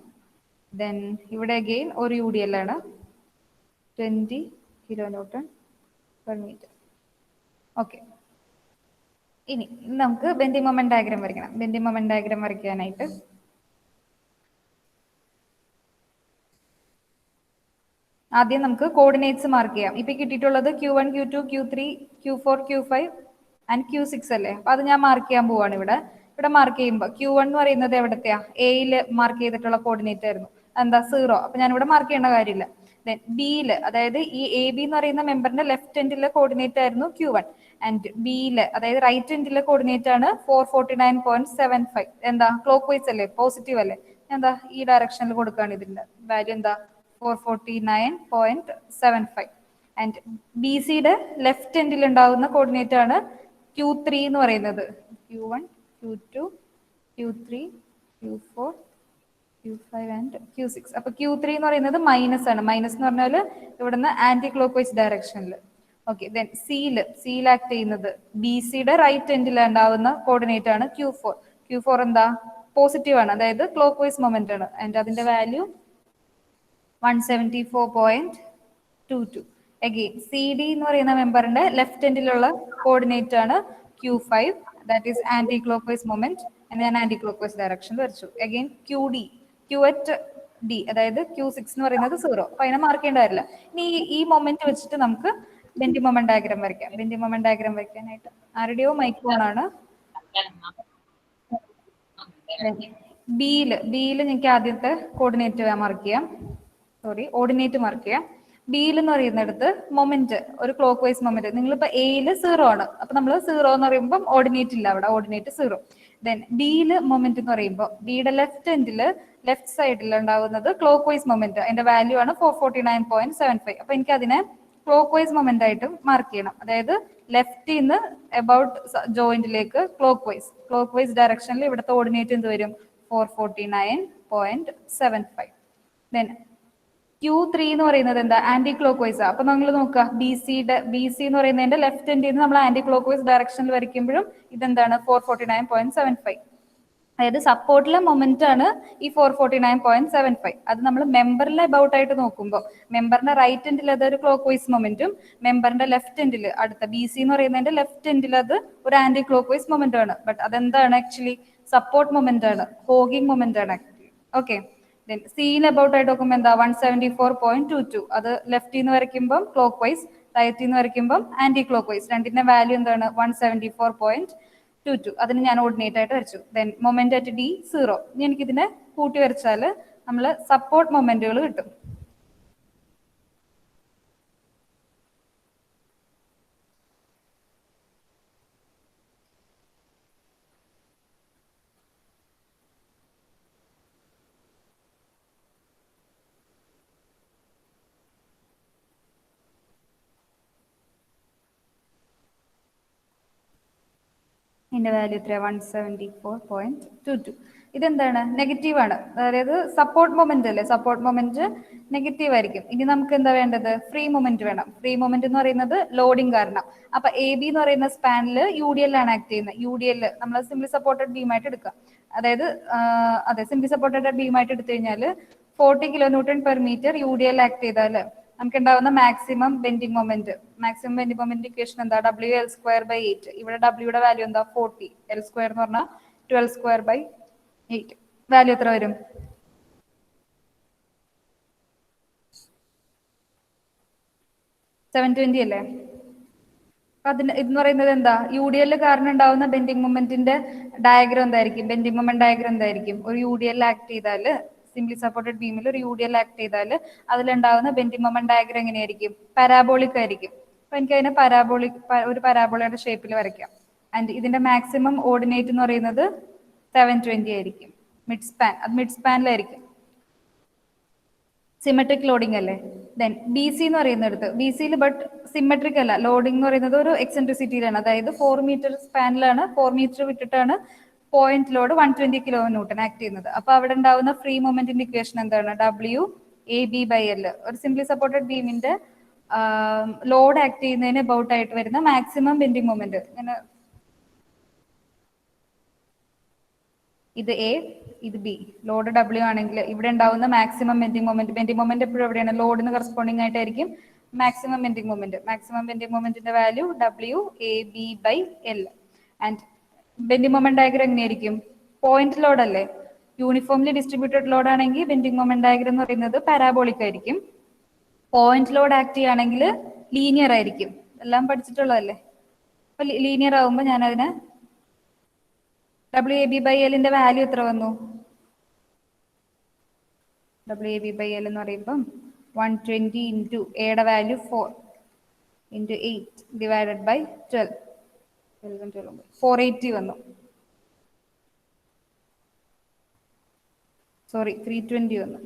ദെൻ ഇവിടെ അഗെയിൻ ഒരു യു ഡി എൽ ആണ്, 20 kilo newton per metre. Okay, ഇനി നമുക്ക് ബെൻഡിങ് മൊമെന്റ് ഡയഗ്രാം വരയ്ക്കണം. ബെൻഡിങ് മൊമെന്റ് ഡയഗ്രാം വരയ്ക്കാനായിട്ട് ആദ്യം നമുക്ക് കോർഡിനേറ്റ്സ് മാർക്ക് ചെയ്യാം. ഇപ്പൊ കിട്ടിയിട്ടുള്ളത് Q1, Q2, Q3, Q4, Q5 and Q6 അല്ലേ. അപ്പൊ അത് ഞാൻ മാർക്ക് ചെയ്യാൻ പോവാണ് ഇവിടെ. ഇവിടെ മാർക്ക് ചെയ്യുമ്പോൾ Q1 എന്ന് പറയുന്നത് എവിടത്തെയാ, എയിൽ മാർക്ക് ചെയ്തിട്ടുള്ള കോർഡിനേറ്റ് ആയിരുന്നു. എന്താ 0. അപ്പൊ ഞാൻ ഇവിടെ മാർക്ക് ചെയ്യേണ്ട കാര്യമില്ല. ദെൻ ബിയിൽ, അതായത് ഈ എ ബി എന്ന് പറയുന്ന മെമ്പറിന്റെ ലെഫ്റ്റ് എൻഡിലെ കോർഡിനേറ്റ് ആയിരുന്നു Q1 ആൻഡ് ബിയിൽ, അതായത് റൈറ്റ് എൻഡിലെ കോർഡിനേറ്റ് ആണ് 449.75. എന്താ ക്ലോക്ക് വൈസ് അല്ലേ, പോസിറ്റീവ് അല്ലേ. എന്താ ഈ ഡയറക്ഷനിൽ കൊടുക്കുകയാണ്. ഇതിന്റെ വാല്യൂ എന്താ 449.75. ആൻഡ് ബി സിയുടെ ലെഫ്റ്റ് എൻഡിൽ ഉണ്ടാകുന്ന കോർഡിനേറ്റ് ആണ് Q3 എന്ന് പറയുന്നത്. Q1, Q2, Q3, Q4, Q5 and Q6. അപ്പൊ Q3 എന്ന് പറയുന്നത് മൈനസ് ആണ്. മൈനസ് എന്ന് പറഞ്ഞാൽ ഇവിടുന്ന് ആന്റി ക്ലോക്ക് വൈസ് ഡയറക്ഷനിൽ. ഓക്കെ, ദെൻ സിയിൽ ആക്ട് ചെയ്യുന്നത് ബി സിയുടെ റൈറ്റ് എൻഡിൽ ഉണ്ടാവുന്ന കോർഡിനേറ്റ് ആണ് Q4. Q4 എന്താ പോസിറ്റീവ് ആണ്, അതായത് ക്ലോക്ക് വൈസ് മൊമെന്റ് ആണ്. ആൻഡ് അതിന്റെ വാല്യൂ 174.22. അഗെയിൻ സി ഡി എന്ന് പറയുന്ന മെമ്പറിന്റെ ലെഫ്റ്റ് എൻഡിലുള്ള കോർഡിനേറ്റ് ആണ് Q5, that is anti clock vice moment. ഞാൻ ആന്റി ക്ലോക്ക് വൈസ് ഡയറക്ഷൻ വരച്ചു. അഗെയിൻ Q at D, അതായത് Q6 എന്ന് പറയുന്നത് 0. അപ്പൊ അതിനെ മാർക്ക് ചെയ്യേണ്ട കാര്യമില്ല. ഇനി ഈ മൊമെന്റ് വെച്ചിട്ട് നമുക്ക് ബെൻഡിങ് മൊമെന്റ് ഡയഗ്രാം വരയ്ക്കാം. ബെൻഡിങ് മൊമെന്റ് ഡയഗ്രാം വരയ്ക്കാനായിട്ട് ആരുടെയോ മൈക്രോൺ ആണ്. ബിയിൽ എനിക്ക് ആദ്യത്തെ കോർഡിനേറ്റ് മാർക്ക് ചെയ്യാം, ഓർഡിനേറ്റ് മാർക്ക് ചെയ്യാം. ബിയിൽ എന്ന് പറയുന്നിടത്ത് മൊമെന്റ് ഒരു ക്ലോക്ക് വൈസ് മൊമെന്റ്. നിങ്ങളിപ്പോ എയിൽ 0 ആണ്, അപ്പൊ നമ്മൾ 0 എന്ന് പറയുമ്പോൾ ഓർഡിനേറ്റ് ഇല്ല, അവിടെ ഓർഡിനേറ്റ് 0. ദെൻ ഡിയിൽ മൊമെന്റ് എന്ന് പറയുമ്പോൾ ബിയുടെ ലെഫ്റ്റ് എൻഡില് ലെഫ്റ്റ് സൈഡിൽ ഉണ്ടാവുന്നത് ക്ലോക്ക് വൈസ് മൊമെന്റ്, അതിന്റെ വാല്യൂ ആണ് 449.75. അപ്പൊ എനിക്ക് അതിനെ ക്ലോക്ക് വൈസ് മൊമെന്റ് ആയിട്ട് മാർക്ക് ചെയ്യണം. അതായത് ലെഫ്റ്റിൽ നിന്ന് അബൌട്ട് ജോയിന്റിലേക്ക് ക്ലോക്ക് വൈസ് ഡയറക്ഷനിൽ ഇവിടുത്തെ ഓർഡിനേറ്റ് എന്ത് വരും 449.75. ദെൻ Q3 എന്ന് പറയുന്നത് എന്താ ആന്റി ക്ലോക്ക് വൈസ്. അപ്പൊ നമ്മൾ നോക്കുക ബി സി എന്ന് പറയുന്നതിന്റെ ലെഫ്റ്റ് എൻഡിൽ നിന്ന് നമ്മൾ ആന്റി ക്ലോക്ക് വൈസ് ഡയറക്ഷനിൽ വരയ്ക്കുമ്പോഴും ഇതെന്താണ് 449.75. അതായത് സപ്പോർട്ടിലെ മൊമെന്റ് ആണ് ഈ 449.75. അത് നമ്മൾ മെമ്പറിലെ അബൌട്ട് ആയിട്ട് നോക്കുമ്പോൾ മെമ്പറിന്റെ റൈറ്റ് എൻഡിൽ അതൊരു ക്ലോക്ക് വൈസ് മൊമെന്റും മെമ്പറിന്റെ ലെഫ്റ്റ് എൻഡിൽ അടുത്ത ബി സി എന്ന് പറയുന്നതിന്റെ ലെഫ്റ്റ് എൻഡിൽ അത് ഒരു ആന്റി ക്ലോക്ക് വൈസ് മൊമെന്റ് ആണ്. ബട്ട് അതെന്താണ് ആക്ച്വലി സപ്പോർട്ട് മൊമെന്റ് ആണ്, ഹോഗിങ് മൊമെന്റ് ആണ് ആക്ച്വലി. ഓക്കെ, ദെൻ സിയിൽ അബൌട്ട് ആയിട്ട് നോക്കുമ്പോൾ എന്താ 174.22. അത് ലെഫ്റ്റിൽ നിന്ന് വരയ്ക്കുമ്പോൾ ക്ലോക്ക് വൈസ്, റൈറ്റിൽ നിന്ന് വരയ്ക്കുമ്പോൾ ആന്റി ക്ലോക്ക് വൈസ്. രണ്ടിന്റെ വാല്യൂ എന്താണ് 174.22. അതിന് ഞാൻ ഓർഡിനേറ്റ് ആയിട്ട് വരച്ചു. Then moment at D 0. ഇനി എനിക്കിതിനെ കൂട്ടി വരച്ചാൽ നമ്മൾ സപ്പോർട്ട് മൊമെന്റുകൾ കിട്ടും. ഇതിന്റെ വാല്യൂ എത്ര 174.22. ഇതെന്താണ് നെഗറ്റീവ് ആണ്, അതായത് സപ്പോർട്ട് മൊമെന്റ് അല്ലേ, സപ്പോർട്ട് മൊമെന്റ് നെഗറ്റീവ് ആയിരിക്കും. ഇനി നമുക്ക് എന്താ വേണ്ടത്, ഫ്രീ മൊമെന്റ് വേണം. ഫ്രീ മൊമെന്റ് എന്ന് പറയുന്നത് ലോഡിംഗ് കാരണം. അപ്പൊ എ ബി എന്ന് പറയുന്ന സ്പാനിൽ യു ഡി എൽ ആണ് ആക്ട് ചെയ്യുന്നത്. യു ഡി എൽ നമ്മൾ സിംപ്ലി സപ്പോർട്ടഡ് ബീമായിട്ട് എടുക്കാം. അതായത് അതെ, സിംപ്ലി സപ്പോർട്ടഡ് ബീമായിട്ട് എടുത്തു കഴിഞ്ഞാൽ 40 kilo newton per metre U D L act ചെയ്താൽ നമുക്ക് ഉണ്ടാവുന്ന maximum bending moment, maximum bending moment equation എന്താ, WL²/8. ഇവിടെ ഡബ്ല്യൂയുടെ വാല്യൂ എന്താ 40, L² എന്ന് പറഞ്ഞാൽ 12²/8. വാല്യൂ എത്ര വരും? 720 അല്ലേ? അതിന് ഇതെന്ന് പറയുന്നത് എന്താ, യു ഡി എൽ കാരണം ഉണ്ടാവുന്ന ബെൻഡിങ് മൊമെന്റിന്റെ ഡയഗ്രം എന്തായിരിക്കും, ബെൻഡിങ് മൊമെന്റ് ഡയഗ്രം എന്തായിരിക്കും? ഒരു യു ഡി എൽ ആക്ട് ചെയ്താൽ, സിംപ്ലി സപ്പോർട്ടഡ് ബീമിൽ ഒരു യു ഡി എൽ ആക്ട് ചെയ്താൽ അതിലുണ്ടാവുന്ന ബെൻഡിങ് മൊമെന്റ് ഡയഗ്രം എങ്ങനെയായിരിക്കും? പാരാബോളിക് ആയിരിക്കും. അപ്പൊ എനിക്ക് അതിനെ ഒരു പരാബോളയുടെ ഷേപ്പിൽ വരയ്ക്കാം. ആൻഡ് ഇതിന്റെ മാക്സിമം ഓർഡിനേറ്റ് എന്ന് പറയുന്നത് 720 ആയിരിക്കും. മിഡ് സ്പാൻ, അത് മിഡ് സ്പാനിലായിരിക്കും. സിമെട്രിക് ലോഡിംഗ് അല്ലേ? ദെൻ ബി സി എന്ന് പറയുന്നിടത്ത്, ബി സിയിൽ ബട്ട് സിമെട്രിക് അല്ല, ലോഡിംഗ് എന്ന് പറയുന്നത് ഒരു എക്സെൻട്രിസിറ്റിയിലാണ്. അതായത് 4 മീറ്റർ സ്പാനിലാണ്, 4 മീറ്റർ വിട്ടിട്ടാണ് point load 120 kilo newton act ചെയ്യുന്നത്. അപ്പൊ അവിടെ ഉണ്ടാവുന്ന ഫ്രീ മൊമെന്റിന്റെ ഇക്വേഷൻ എന്താണ്, WAB/L. ഒരു സിംപ്ലി സപ്പോർട്ടഡ് ബീമിന്റെ ലോഡ് ആക്ട് ചെയ്യുന്നതിന് അബൌട്ട് ആയിട്ട് വരുന്ന മാക്സിമം ബെൻഡിങ് മൊമെന്റ്. ഇത് എ, ഇത് ബി. ലോഡ് W ആണെങ്കിൽ ഇവിടെ ഉണ്ടാവുന്ന മാക്സിമം ബെൻഡിങ് മൊമെന്റ് എപ്പോഴും എവിടെയാണ്, ലോഡിന് കറസ്പോണ്ടിങ് ആയിട്ടായിരിക്കും maximum bending moment. Maximum bending മൊമെന്റിന്റെ value WAB/L. And bending moment diagram എങ്ങനെയായിരിക്കും? പോയിന്റ് ലോഡ് അല്ലേ, യൂണിഫോംലി ഡിസ്ട്രിബ്യൂട്ടഡ് ലോഡ് ആണെങ്കിൽ ബെൻഡിങ് മൊമെന്റ് ഡയഗ്രം എന്ന് പറയുന്നത് പാരാബോളിക് ആയിരിക്കും. പോയിന്റ് ലോഡ് ആക്ട് ചെയ്യുകയാണെങ്കിൽ ലീനിയർ ആയിരിക്കും. എല്ലാം പഠിച്ചിട്ടുള്ളതല്ലേ? അപ്പൊ ലീനിയർ ആവുമ്പോൾ ഞാൻ അതിന് WAB/L വാല്യൂ എത്ര വന്നു? WAB/L എന്ന് പറയുമ്പം 120 ഇൻറ്റു എയുടെ വാല്യൂ 4 ഇൻറ്റു 8 ഡിവൈഡഡ് ബൈ 12, 480 വന്നു. സോറി, 320 വന്നു.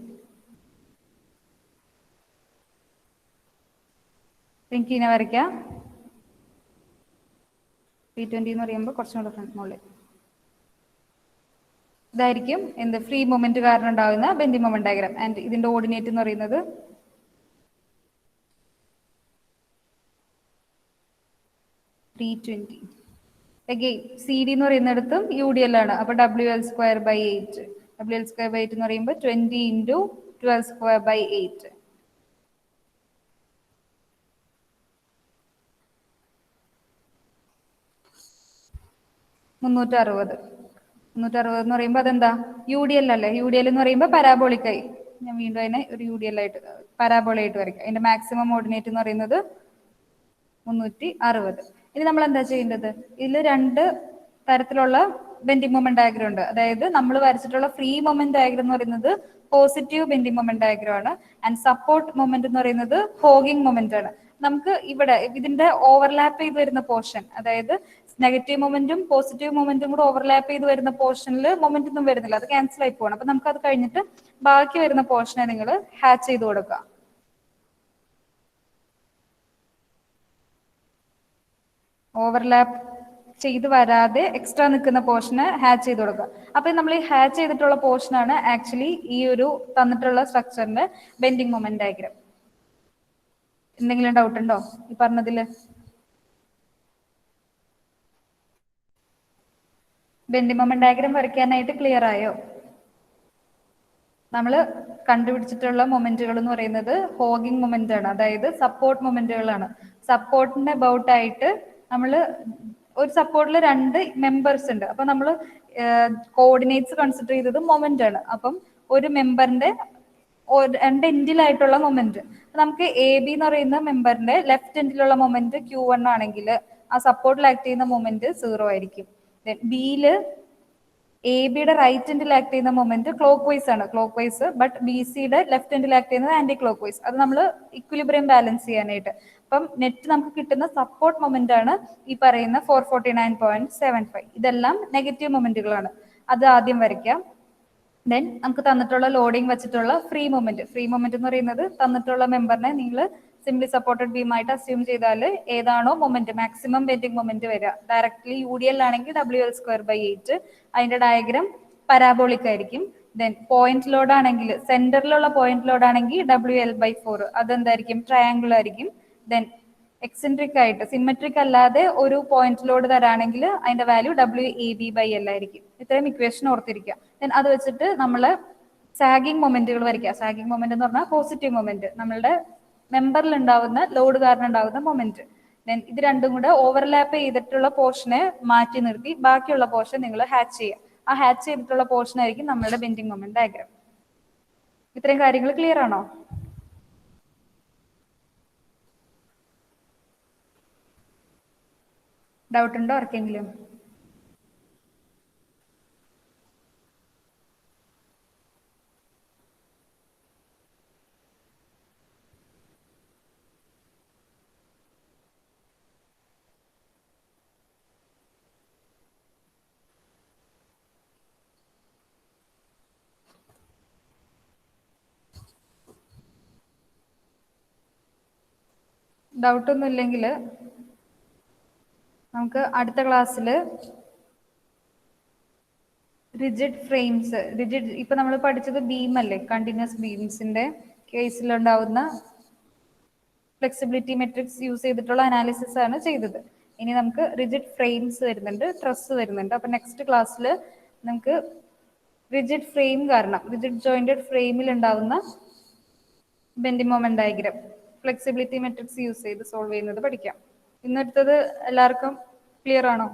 എനിക്ക് ഇതിനെ വരയ്ക്കാം. 320 എന്ന് പറയുമ്പോൾ കുറച്ചും കൂടെ മുകളിൽ ഇതായിരിക്കും എന്ത്, ഫ്രീ മൊമെന്റ് കാരണം ഉണ്ടാകുന്ന ബെൻഡിങ് മൊമെന്റ് ഡയഗ്രാം. ആൻഡ് ഇതിന്റെ ഓർഡിനേറ്റ് എന്ന് പറയുന്നത് 320. അഗെയിൻ സി ഡി എന്ന് പറയുന്നിടത്തും യു ഡി എൽ ആണ്. അപ്പൊ WL²/8. WL²/8 എന്ന് പറയുമ്പോൾ 20 ഇൻറ്റു 12²/8. 360. 360 എന്ന് പറയുമ്പോൾ അതെന്താ, യു ഡി എൽ അല്ലേ? യു ഡി എൽ എന്ന് പറയുമ്പോൾ പരാബോളിക് ആയി. ഞാൻ വീണ്ടും അതിനെ ഒരു യു ഡി എൽ ആയിട്ട് പരാബോളായിട്ട് വരയ്ക്കാം. അതിന്റെ മാക്സിമം ഓർഡിനേറ്റ് എന്ന് പറയുന്നത് 360. ഇനി നമ്മൾ എന്താ ചെയ്യേണ്ടത്, ഇതിൽ രണ്ട് തരത്തിലുള്ള ബെൻഡിങ് മൊമെന്റ് ഡയഗ്രം ഉണ്ട്. അതായത് നമ്മൾ വരച്ചിട്ടുള്ള ഫ്രീ മൊമെന്റ് ഡയഗ്രം എന്ന് പറയുന്നത് പോസിറ്റീവ് ബെൻഡിങ് മൊമെന്റ് ഡയഗ്രം ആണ്. ആൻഡ് സപ്പോർട്ട് മൊമെന്റ് എന്ന് പറയുന്നത് ഹോഗിങ് മൊമെന്റ് ആണ്. നമുക്ക് ഇവിടെ ഇതിന്റെ ഓവർലാപ്പ് ചെയ്ത് വരുന്ന പോർഷൻ, അതായത് നെഗറ്റീവ് മൊമെന്റും പോസിറ്റീവ് മൊമെന്റും കൂടെ ഓവർലാപ്പ് ചെയ്ത് വരുന്ന പോർഷനിൽ മൊമെന്റ് ഒന്നും വരുന്നില്ല, അത് ക്യാൻസൽ ആയി പോകണം. അപ്പൊ നമുക്ക് അത് കഴിഞ്ഞിട്ട് ബാക്കി വരുന്ന പോർഷനെ നിങ്ങൾ ഹാച്ച് ചെയ്ത് കൊടുക്കുക. ഓവർലാപ്പ് ചെയ്ത് വരാതെ എക്സ്ട്രാ നിൽക്കുന്ന പോർഷന് ഹാച്ച് ചെയ്ത് കൊടുക്കുക. അപ്പൊ നമ്മൾ ഈ ഹാച്ച് ചെയ്തിട്ടുള്ള പോർഷനാണ് ആക്ച്വലി ഈ ഒരു തന്നിട്ടുള്ള സ്ട്രക്ചറിന്റെ ബെൻഡിങ് മൊമെന്റ് ഡയഗ്രം. എന്തെങ്കിലും ഡൗട്ട് ഉണ്ടോ ഈ പറഞ്ഞതില്? ബെൻഡിങ് മൊമെന്റ് ഡയഗ്രം വരയ്ക്കാനായിട്ട് ക്ലിയർ ആയോ? നമ്മൾ കണ്ടുപിടിച്ചിട്ടുള്ള മൊമെന്റുകൾ എന്ന് പറയുന്നത് ഹോഗിങ് മൊമെന്റ് ആണ്, അതായത് സപ്പോർട്ട് മൊമെന്റുകളാണ്. സപ്പോർട്ടിന്റെ അബൌട്ട് ആയിട്ട് നമ്മൾ ഒരു സപ്പോർട്ടിൽ രണ്ട് മെമ്പേഴ്സ് ഉണ്ട്. അപ്പൊ നമ്മൾ കോർഡിനേറ്റ്സ് കൺസിഡർ ചെയ്തത് മൊമെന്റ് ആണ്. അപ്പം ഒരു മെമ്പറിന്റെ രണ്ട് എൻഡിലായിട്ടുള്ള മൊമെന്റ്, നമുക്ക് എ ബി എന്ന് പറയുന്ന മെമ്പറിന്റെ ലെഫ്റ്റ് എൻഡിലുള്ള മൊമെന്റ് Q1 ആണെങ്കിൽ ആ സപ്പോർട്ടിൽ ആക്ട് ചെയ്യുന്ന മൊമെന്റ് 0 ആയിരിക്കും. ബിയില് എ ബിയുടെ റൈറ്റ് എൻഡിൽ ആക്ട് ചെയ്യുന്ന മൊമെന്റ് ക്ലോക്ക് വൈസ് ആണ്, ക്ലോക്ക് വൈസ്. ബട്ട് ബി സിയുടെ ലെഫ്റ്റ് എൻഡിൽ ആക്ട് ചെയ്യുന്നത് ആന്റി ക്ലോക്ക് വൈസ്. അത് നമ്മൾ ഇക്വിലിബ്രിയം ബാലൻസ് ചെയ്യാനായിട്ട്. അപ്പം നെറ്റ് നമുക്ക് കിട്ടുന്ന സപ്പോർട്ട് മൊമെന്റ് ആണ് ഈ പറയുന്ന 449.75. ഇതെല്ലാം നെഗറ്റീവ് മൊമെന്റുകളാണ്. അത് ആദ്യം വരയ്ക്കാം. നമുക്ക് തന്നിട്ടുള്ള ലോഡിംഗ് വെച്ചിട്ടുള്ള ഫ്രീ മൊമെന്റ് എന്ന് പറയുന്നത് തന്നിട്ടുള്ള മെമ്പറിനെ നിങ്ങൾ സിംപ്ലി സപ്പോർട്ടഡ് ബീം ആയിട്ട് അസ്യൂം ചെയ്താൽ ഏതാണോ മൊമെന്റ് മാക്സിമം ബെൻഡിങ് മൊമെന്റ് വരിക, ഡയറക്ട്ലി UDL ആണെങ്കിൽ WL²/8, അതിന്റെ ഡയഗ്രം പരാബോളിക് ആയിരിക്കും. ദെൻ പോയിന്റ് ലോഡ് ആണെങ്കിൽ സെന്ററിലുള്ള പോയിന്റ് ലോഡ് ആണെങ്കിൽ WL/4, അതെന്തായിരിക്കും, ട്രയാങ്കിൾ ആയിരിക്കും. ദെൻ എക്സെൻട്രിക് ആയിട്ട് സിമെട്രിക് അല്ലാതെ ഒരു പോയിന്റ് ലോഡ് തരാണെങ്കിൽ അതിന്റെ വാല്യൂ WAB/L ആയിരിക്കും. ഇത്രയും ഇക്വേഷൻ ഓർത്തിരിക്കുക. ദെൻ അത് വെച്ചിട്ട് നമ്മൾ സാഗിങ് മൊമെന്റുകൾ വരയ്ക്കുക. സാഗിങ് മൊമെന്റ് എന്ന് പറഞ്ഞാൽ പോസിറ്റീവ് മൊമെന്റ്, നമ്മളുടെ മെമ്പറിൽ ഉണ്ടാവുന്ന ലോഡ് കാരണം ഉണ്ടാവുന്ന മൊമെന്റ്. ദെൻ ഇത് രണ്ടും കൂടെ ഓവർലാപ്പ് ചെയ്തിട്ടുള്ള പോർഷനെ മാറ്റി നിർത്തി ബാക്കിയുള്ള പോർഷൻ നിങ്ങൾ ഹാച്ച് ചെയ്യുക. ആ ഹാച്ച് ചെയ്തിട്ടുള്ള പോർഷൻ ആയിരിക്കും നമ്മളുടെ ബെൻഡിങ് മൊമെന്റ് ഡയഗ്രാം. ഇത്രയും കാര്യങ്ങൾ ക്ലിയർ ആണോ? ഡൗട്ട് ഉണ്ടോ ആർക്കെങ്കിലും? ഡൗട്ടൊന്നും ഇല്ലെങ്കിൽ നമുക്ക് അടുത്ത ക്ലാസ്സിൽ റിജിഡ് ഫ്രെയിംസ്, ഇപ്പൊ നമ്മൾ പഠിച്ചത് ബീം അല്ലേ, കണ്ടിന്യൂസ് ബീംസിന്റെ കേസിലുണ്ടാവുന്ന ഫ്ലെക്സിബിലിറ്റി മെട്രിക്സ് യൂസ് ചെയ്തിട്ടുള്ള അനാലിസിസ് ആണ് ചെയ്തത്. ഇനി നമുക്ക് റിജിഡ് ഫ്രെയിംസ് വരുന്നുണ്ട്, ട്രസ് വരുന്നുണ്ട്. അപ്പൊ നെക്സ്റ്റ് ക്ലാസ്സിൽ നമുക്ക് റിജിഡ് ഫ്രെയിം കാരണം റിജിഡ് ജോയിന്റഡ് ഫ്രെയിമിൽ ഉണ്ടാവുന്ന bending moment diagram flexibility matrix use ചെയ്ത് സോൾവ് ചെയ്യുന്നത് പഠിക്കാം. ഇന്നെടുത്തത് എല്ലാവർക്കും ക്ലിയർ ആണോ?